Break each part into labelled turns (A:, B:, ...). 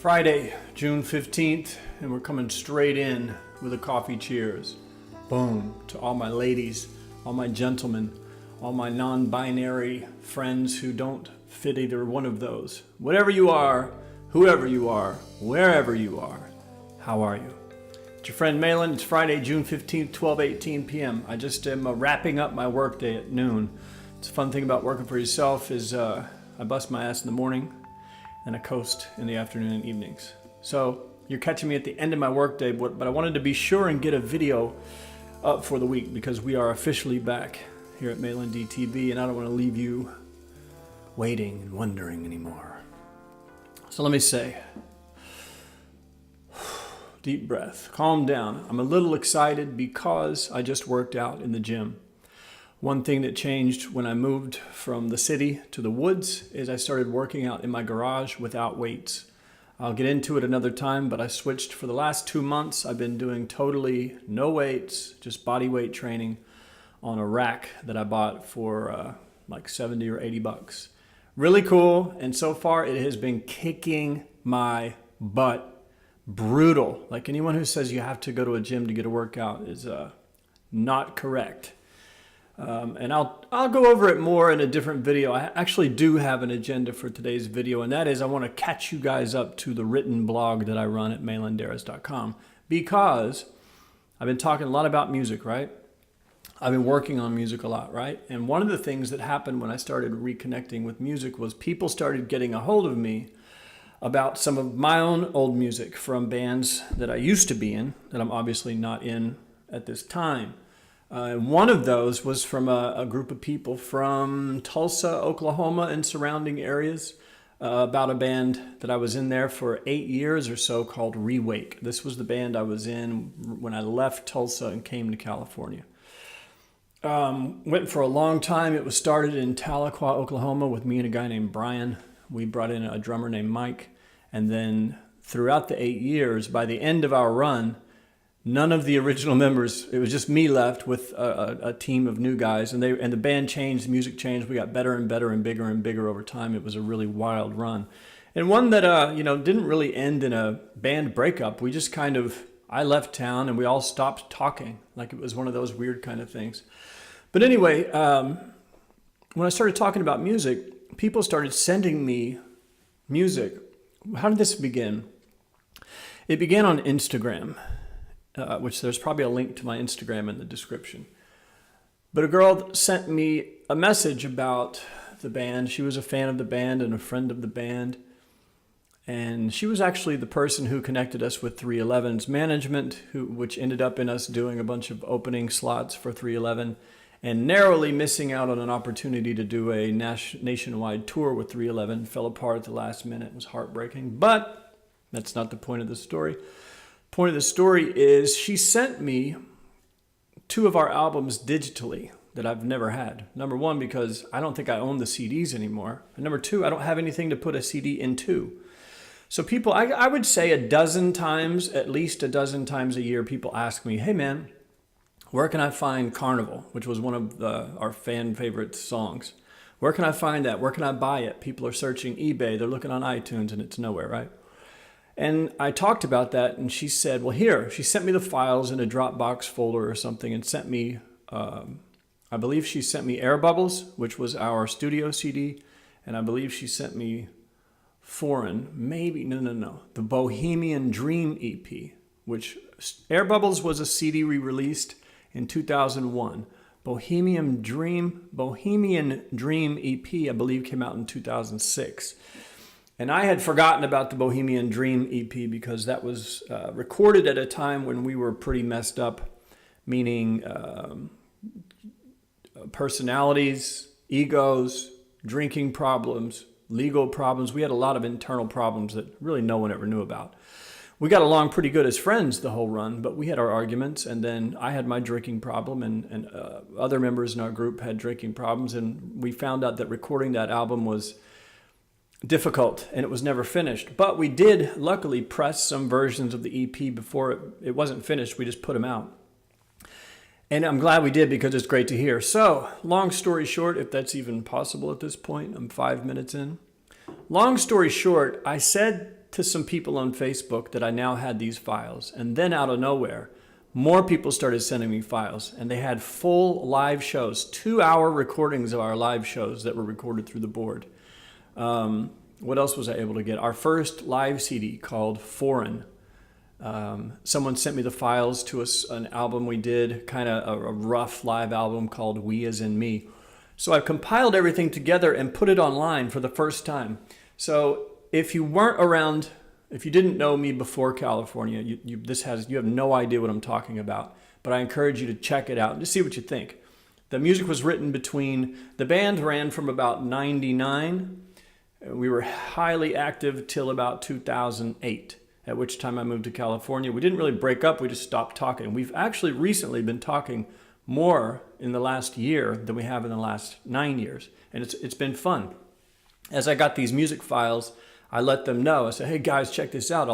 A: Friday, June 15th, and we're coming straight in with a coffee cheers. Boom, to all my ladies, all my gentlemen, all my non-binary friends who don't fit either one of those. Whatever you are, whoever you are, wherever you are, how are you? It's your friend Malan. It's Friday, June 15th, 12:18 p.m. I just am wrapping up my workday at noon. It's a fun thing about working for yourself is I bust my ass in the morning and I coast in the afternoon and evenings. So you're catching me at the end of my workday, but I wanted to be sure and get a video up for the week because we are officially back here at MalanDTV, and I don't want to leave you waiting and wondering anymore. So let me say, deep breath, calm down. I'm a little excited because I just worked out in the gym. One thing that changed when I moved from the city to the woods is I started working out in my garage without weights. I'll get into it another time, but I switched for the last 2 months. I've been doing totally no weights, just body weight training on a rack that I bought for like 70 or 80 bucks. Really cool, and so far it has been kicking my butt. Brutal. Like anyone who says you have to go to a gym to get a workout is not correct. And I'll go over it more in a different video. I actually do have an agenda for today's video, and that is I want to catch you guys up to the written blog that I run at MalanDarras.com, because I've been talking a lot about music, right? I've been working on music a lot, right? And one of the things that happened when I started reconnecting with music was people started getting a hold of me about some of my own old music from bands that I used to be in, that I'm obviously not in at this time. One of those was from a group of people from Tulsa, Oklahoma and surrounding areas, about a band that I was in there for 8 years or so called Rewake. This was the band I was in when I left Tulsa and came to California. Went for a long time. It was started in Tahlequah, Oklahoma with me and a guy named Brian. We brought in a drummer named Mike. And then throughout the 8 years, by the end of our run, none of the original members, it was just me left with a team of new guys, and the band changed, the music changed. We got better and better and bigger over time. It was a really wild run. And one that, didn't really end in a band breakup. We just I left town and we all stopped talking. Like it was one of those weird kind of things. But anyway, when I started talking about music, people started sending me music. How did this begin? It began on Instagram. Which there's probably a link to my Instagram in the description. But a girl sent me a message about the band. She was a fan of the band and a friend of the band. And she was actually the person who connected us with 311's management, which ended up in us doing a bunch of opening slots for 311 and narrowly missing out on an opportunity to do a nationwide tour with 311. Fell apart at the last minute. It was heartbreaking. But that's not the point of the story. Point of the story is she sent me 2 of our albums digitally that I've never had. Number 1, because I don't think I own the CDs anymore. And number 2, I don't have anything to put a CD into. So people, I would say at least a dozen times a year, people ask me, hey man, where can I find Carnival, which was one of our fan favorite songs? Where can I find that? Where can I buy it? People are searching eBay. They're looking on iTunes and it's nowhere, right? And I talked about that, and she said, well, here. She sent me the files in a Dropbox folder or something and sent me, I believe she sent me Air Bubbles, which was our studio CD, and I believe she sent me the Bohemian Dream EP, which Air Bubbles was a CD we released in 2001. Bohemian Dream EP, I believe, came out in 2006. And I had forgotten about the Bohemian Dream EP because that was recorded at a time when we were pretty messed up, meaning personalities, egos, drinking problems, legal problems. We had a lot of internal problems that really no one ever knew about. We got along pretty good as friends the whole run, but we had our arguments, and then I had my drinking problem, and other members in our group had drinking problems, and we found out that recording that album was difficult and it was never finished. But we did luckily press some versions of the EP before it wasn't finished. We just put them out. And I'm glad we did because it's great to hear. So, long story short, if that's even possible at this point, I'm 5 minutes in. Long story short, I said to some people on Facebook that I now had these files. And then out of nowhere, more people started sending me files, and they had full live shows, 2-hour recordings of our live shows that were recorded through the board. What else was I able to get? Our first live CD called Foreign. Someone sent me the files to an album we did, kind of a rough live album called We As In Me. So I've compiled everything together and put it online for the first time. So if you weren't around, if you didn't know me before California, you have no idea what I'm talking about. But I encourage you to check it out and just see what you think. The music was written the band ran from about 99. We were highly active till about 2008, at which time I moved to California. We didn't really break up, we just stopped talking. We've actually recently been talking more in the last year than we have in the last 9 years. And it's been fun. As I got these music files, I let them know. I said, hey guys, check this out.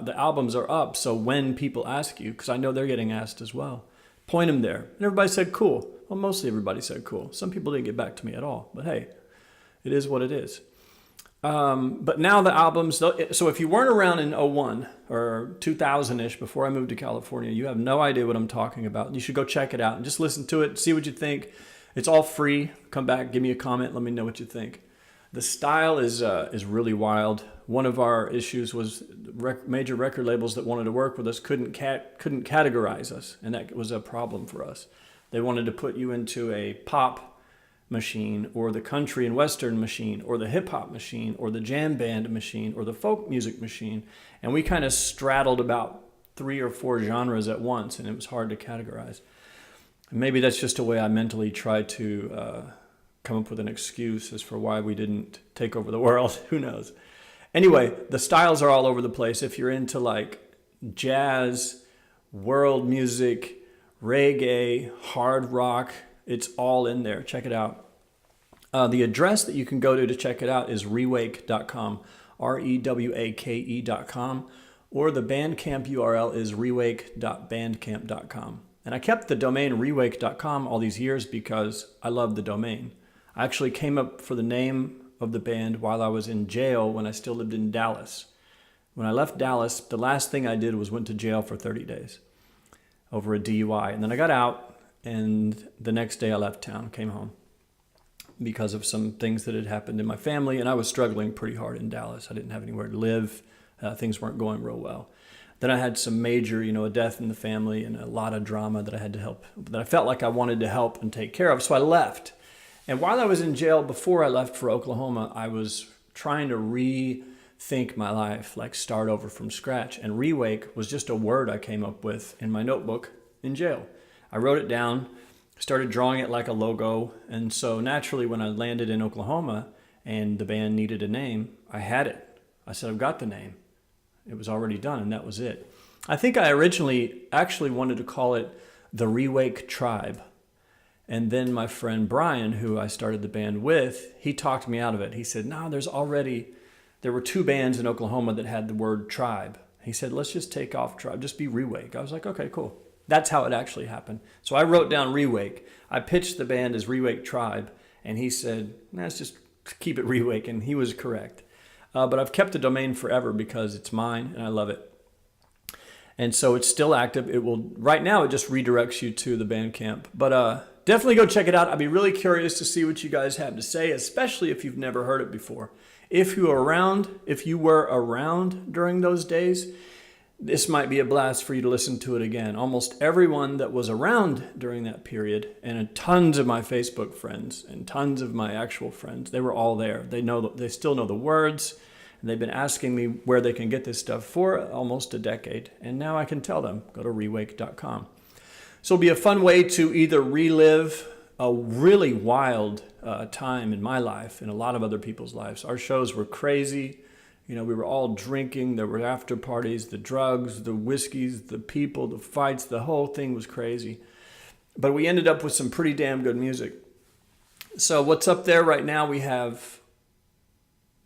A: The albums are up. So when people ask you, because I know they're getting asked as well, point them there. And everybody said cool. Well, mostly everybody said cool. Some people didn't get back to me at all. But hey, it is what it is. But now the albums, so if you weren't around in 01 or 2000-ish before I moved to California, you have no idea what I'm talking about. You should go check it out and just listen to it, see what you think. It's all free. Come back, give me a comment, let me know what you think. The style is really wild. One of our issues was major record labels that wanted to work with us couldn't categorize us, and that was a problem for us. They wanted to put you into a pop machine or the country and western machine or the hip hop machine or the jam band machine or the folk music machine, and we kind of straddled about 3 or 4 genres at once, and it was hard to categorize. And maybe that's just a way I mentally tried to come up with an excuse as for why we didn't take over the world. Who knows? Anyway, the styles are all over the place. If you're into like jazz, world music, reggae, hard rock, it's all in there. Check it out. The address that you can go to check it out is rewake.com, rewake.com, or the Bandcamp URL is rewake.bandcamp.com. And I kept the domain rewake.com all these years because I love the domain. I actually came up for the name of the band while I was in jail when I still lived in Dallas. When I left Dallas, the last thing I did was went to jail for 30 days over a DUI. And then I got out. And the next day I left town, came home because of some things that had happened in my family. And I was struggling pretty hard in Dallas. I didn't have anywhere to live. Things weren't going real well. Then I had some major, a death in the family and a lot of drama that I had to help, that I felt like I wanted to help and take care of. So I left. And while I was in jail, before I left for Oklahoma, I was trying to rethink my life, like start over from scratch. And rewake was just a word I came up with in my notebook in jail. I wrote it down, started drawing it like a logo, and so naturally when I landed in Oklahoma and the band needed a name, I had it. I said, I've got the name. It was already done, and that was it. I think I originally actually wanted to call it the Rewake Tribe, and then my friend Brian, who I started the band with, he talked me out of it. He said, no, there were 2 bands in Oklahoma that had the word tribe. He said, let's just take off tribe, just be Rewake. I was like, okay, cool. That's how it actually happened. So I wrote down Rewake. I pitched the band as Rewake Tribe, and he said, let's just keep it Rewake, and he was correct. But I've kept the domain forever because it's mine, and I love it. And so it's still active. Right now, it just redirects you to the Bandcamp. But definitely go check it out. I'd be really curious to see what you guys have to say, especially if you've never heard it before. If you were around during those days, this might be a blast for you to listen to it again. Almost everyone that was around during that period, and tons of my Facebook friends and tons of my actual friends, they were all there. They still know the words, and they've been asking me where they can get this stuff for almost a decade. And now I can tell them, go to rewake.com. So it'll be a fun way to either relive a really wild time in my life and a lot of other people's lives. Our shows were crazy. We were all drinking, there were after parties, the drugs, the whiskeys, the people, the fights, the whole thing was crazy. But we ended up with some pretty damn good music. So what's up there right now, we have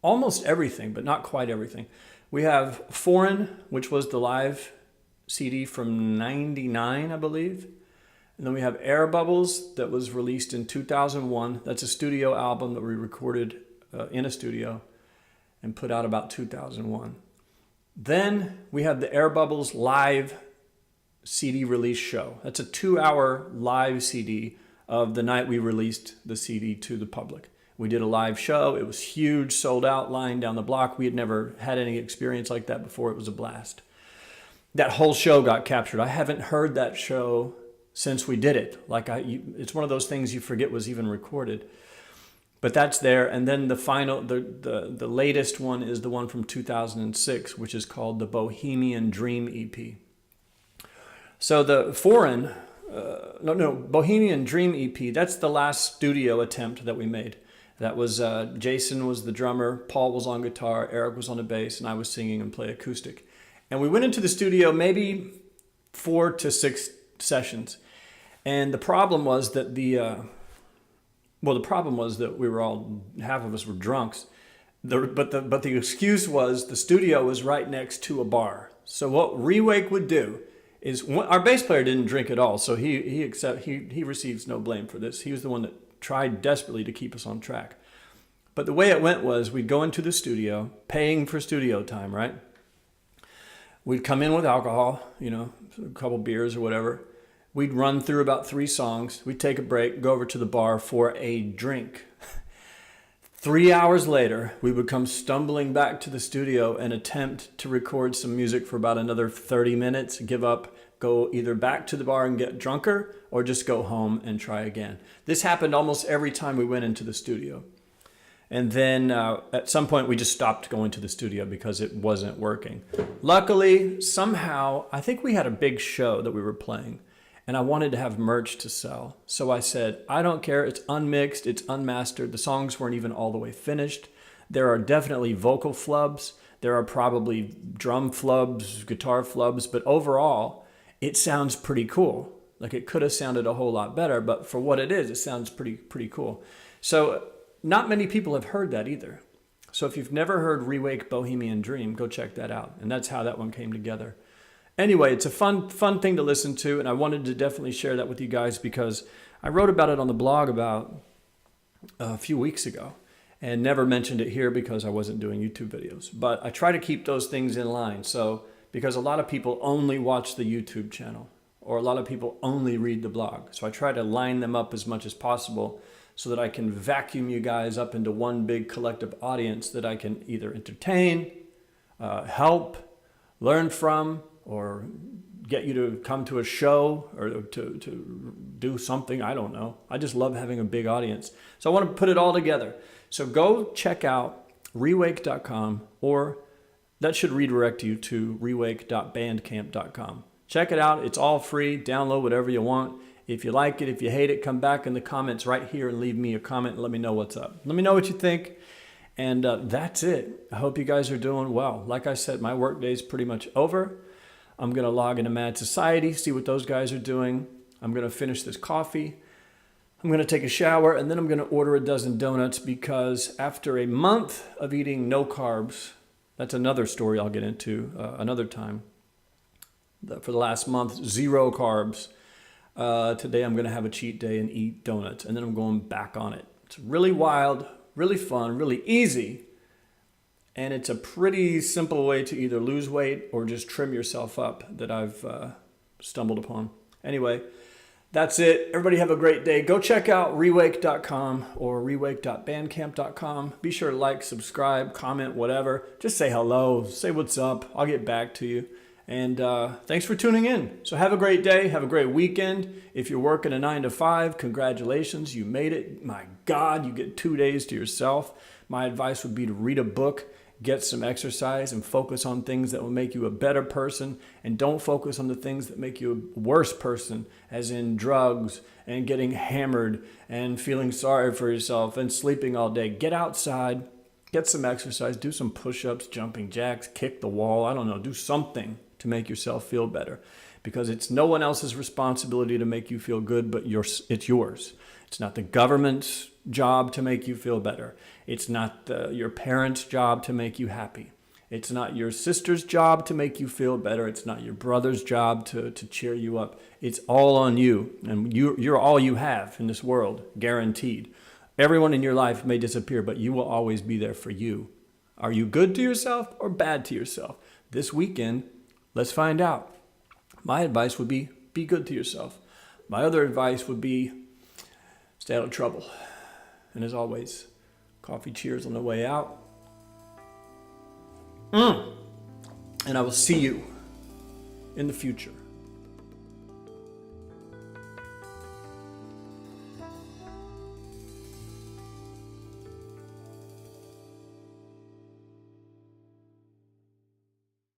A: almost everything, but not quite everything. We have Foreign, which was the live CD from 99, I believe. And then we have Air Bubbles that was released in 2001. That's a studio album that we recorded in a studio and put out about 2001. Then we have the Air Bubbles live CD release show. That's a 2-hour live CD of the night we released the CD to the public. We did a live show. It was huge, sold out, lying down the block. We had never had any experience like that before. It was a blast. That whole show got captured. I haven't heard that show since we did it. It's one of those things you forget was even recorded. But that's there. And then the final, the latest one is the one from 2006, which is called the Bohemian Dream EP. So the Bohemian Dream EP, that's the last studio attempt that we made. That was, Jason was the drummer, Paul was on guitar, Eric was on the bass, and I was singing and play acoustic. And we went into the studio maybe 4 to 6 sessions. And the problem was that we were all, half of us were drunks. But the excuse was the studio was right next to a bar. So what Rewake would do is, our bass player didn't drink at all, so he receives no blame for this. He was the one that tried desperately to keep us on track. But the way it went was we'd go into the studio, paying for studio time, right? We'd come in with alcohol, a couple beers or whatever. We'd run through about 3 songs. We'd take a break, go over to the bar for a drink. 3 hours later, we would come stumbling back to the studio and attempt to record some music for about another 30 minutes, give up, go either back to the bar and get drunker, or just go home and try again. This happened almost every time we went into the studio. And then at some point we just stopped going to the studio because it wasn't working. Luckily, somehow, I think we had a big show that we were playing, and I wanted to have merch to sell. So I said, I don't care, it's unmixed, it's unmastered, the songs weren't even all the way finished. There are definitely vocal flubs, there are probably drum flubs, guitar flubs, but overall, it sounds pretty cool. Like, it could have sounded a whole lot better, but for what it is, it sounds pretty cool. So not many people have heard that either. So if you've never heard Rewake Bohemian Dream, go check that out. And that's how that one came together. Anyway, it's a fun thing to listen to, and I wanted to definitely share that with you guys because I wrote about it on the blog about a few weeks ago and never mentioned it here because I wasn't doing YouTube videos. But I try to keep those things in line. So because a lot of people only watch the YouTube channel, or a lot of people only read the blog. So I try to line them up as much as possible so that I can vacuum you guys up into one big collective audience that I can either entertain, help, learn from, or get you to come to a show or to do something. I don't know. I just love having a big audience. So I want to put it all together. So go check out rewake.com, or that should redirect you to rewake.bandcamp.com. Check it out. It's all free. Download whatever you want. If you like it, if you hate it, come back in the comments right here and leave me a comment and let me know what's up. Let me know what you think. And that's it. I hope you guys are doing well. Like I said, my work day is pretty much over. I'm going to log into Mad Society, see what those guys are doing. I'm going to finish this coffee. I'm going to take a shower, and then I'm going to order a dozen donuts because after a month of eating no carbs, that's another story I'll get into another time. For the last month, 0 carbs. Today I'm going to have a cheat day and eat donuts, and then I'm going back on it. It's really wild, really fun, really easy, and it's a pretty simple way to either lose weight or just trim yourself up that I've stumbled upon. Anyway, that's it. Everybody have a great day. Go check out rewake.com or rewake.bandcamp.com. Be sure to like, subscribe, comment, whatever. Just say hello, say what's up. I'll get back to you. And thanks for tuning in. So have a great day. Have a great weekend. If you're working a 9 to 5, congratulations. You made it. My God, you get 2 days to yourself. My advice would be to read a book, get some exercise, and focus on things that will make you a better person. And don't focus on the things that make you a worse person, as in drugs and getting hammered and feeling sorry for yourself and sleeping all day. Get outside, get some exercise, do some push-ups, jumping jacks, kick the wall. I don't know, do something to make yourself feel better, because it's no one else's responsibility to make you feel good, but it's yours. It's not the government's job to make you feel better. It's not your parents' job to make you happy. It's not your sister's job to make you feel better. It's not your brother's job to cheer you up. It's all on you, and you're all you have in this world, guaranteed. Everyone in your life may disappear, but you will always be there for you. Are you good to yourself or bad to yourself? this weekend, let's find out. My advice would be good to yourself. My other advice would be stay out of trouble. And as always, coffee cheers on the way out. And I will see you in the future.